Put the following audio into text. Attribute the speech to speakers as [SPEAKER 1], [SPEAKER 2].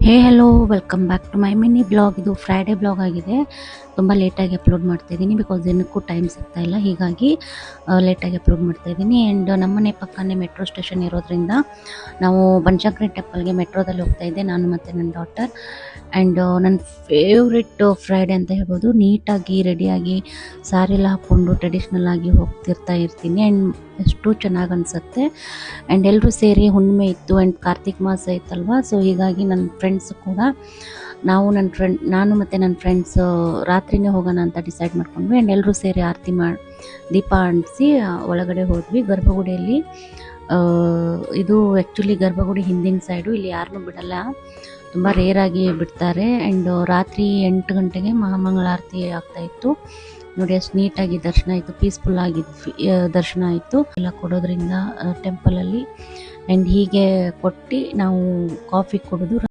[SPEAKER 1] Hello welcome back to my mini blog. ಇದು Friday blog ಆಗಿದೆ. ತುಂಬ ಲೇಟಾಗಿ ಅಪ್ಲೋಡ್ ಮಾಡ್ತಾಯಿದ್ದೀನಿ ಬಿಕಾಸ್ ದಿನಕ್ಕೂ ಟೈಮ್ ಸಿಗ್ತಾ ಇಲ್ಲ, ಹೀಗಾಗಿ ಲೇಟಾಗಿ ಅಪ್ಲೋಡ್ ಮಾಡ್ತಾಯಿದ್ದೀನಿ. ಆ್ಯಂಡ್ ನಮ್ಮನೆ ಪಕ್ಕನೇ ಮೆಟ್ರೋ ಸ್ಟೇಷನ್ ಇರೋದ್ರಿಂದ ನಾವು ಬನಶಂಕರಿ ಟೆಂಪಲ್ಗೆ ಮೆಟ್ರೋದಲ್ಲಿ ಹೋಗ್ತಾ ಇದ್ದೆ, ನಾನು ಮತ್ತು ನನ್ನ ಡಾಟರ್. ಆ್ಯಂಡ್ ನನ್ನ ಫೇವ್ರೆಟ್ ಫ್ರೈಡೇ ಅಂತ ಹೇಳ್ಬೋದು. ನೀಟಾಗಿ ರೆಡಿಯಾಗಿ ಸಾರಿ ಎಲ್ಲ ಹಾಕ್ಕೊಂಡು ಟ್ರೆಡಿಷ್ನಲ್ ಆಗಿ ಹೋಗ್ತಿರ್ತಾ ಇರ್ತೀನಿ. ಆ್ಯಂಡ್ ಎಷ್ಟು ಚೆನ್ನಾಗಿ ಅನಿಸುತ್ತೆ. ಆ್ಯಂಡ್ ಎಲ್ಲರೂ ಸೇರಿ ಹುಣ್ಣಿಮೆ ಇತ್ತು ಆ್ಯಂಡ್ ಕಾರ್ತಿಕ್ ಮಾಸ ಇತ್ತಲ್ವ, ಸೊ ಹೀಗಾಗಿ ನನ್ನ ಫ್ರೆಂಡ್ಸ್ ಕೂಡ ನಾನು ಮತ್ತು ನನ್ನ ಫ್ರೆಂಡ್ಸ್ ರಾತ್ರಿನೇ ಹೋಗೋಣ ಅಂತ ಡಿಸೈಡ್ ಮಾಡ್ಕೊಂಡ್ವಿ. ಆ್ಯಂಡ್ ಎಲ್ಲರೂ ಸೇರಿ ಆರತಿ ದೀಪ ಅಂಟಿಸಿ ಒಳಗಡೆ ಹೋದ್ವಿ. ಗರ್ಭಗುಡಿಯಲ್ಲಿ ಇದು ಆ್ಯಕ್ಚುಲಿ ಗರ್ಭಗುಡಿ ಹಿಂದಿನ ಸೈಡು, ಇಲ್ಲಿ ಯಾರನ್ನೂ ಬಿಡಲ್ಲ, ತುಂಬ ರೇರಾಗಿ ಬಿಡ್ತಾರೆ. ಆ್ಯಂಡ್ ರಾತ್ರಿ 8 ಗಂಟೆಗೆ ಮಹಾಮಂಗಳಾರತಿ ಆಗ್ತಾಯಿತ್ತು ನೋಡಿ. ಅಷ್ಟು ನೀಟಾಗಿ ದರ್ಶನ ಆಯಿತು, ಪೀಸ್ಫುಲ್ ಆಗಿದ್ವಿ, ದರ್ಶನ ಆಯಿತು ಎಲ್ಲ ಕೊಡೋದ್ರಿಂದ ಟೆಂಪಲಲ್ಲಿ. ಆ್ಯಂಡ್ ಹೀಗೆ ಕೊಟ್ಟು ನಾವು ಕಾಫಿ ಕುಡಿದು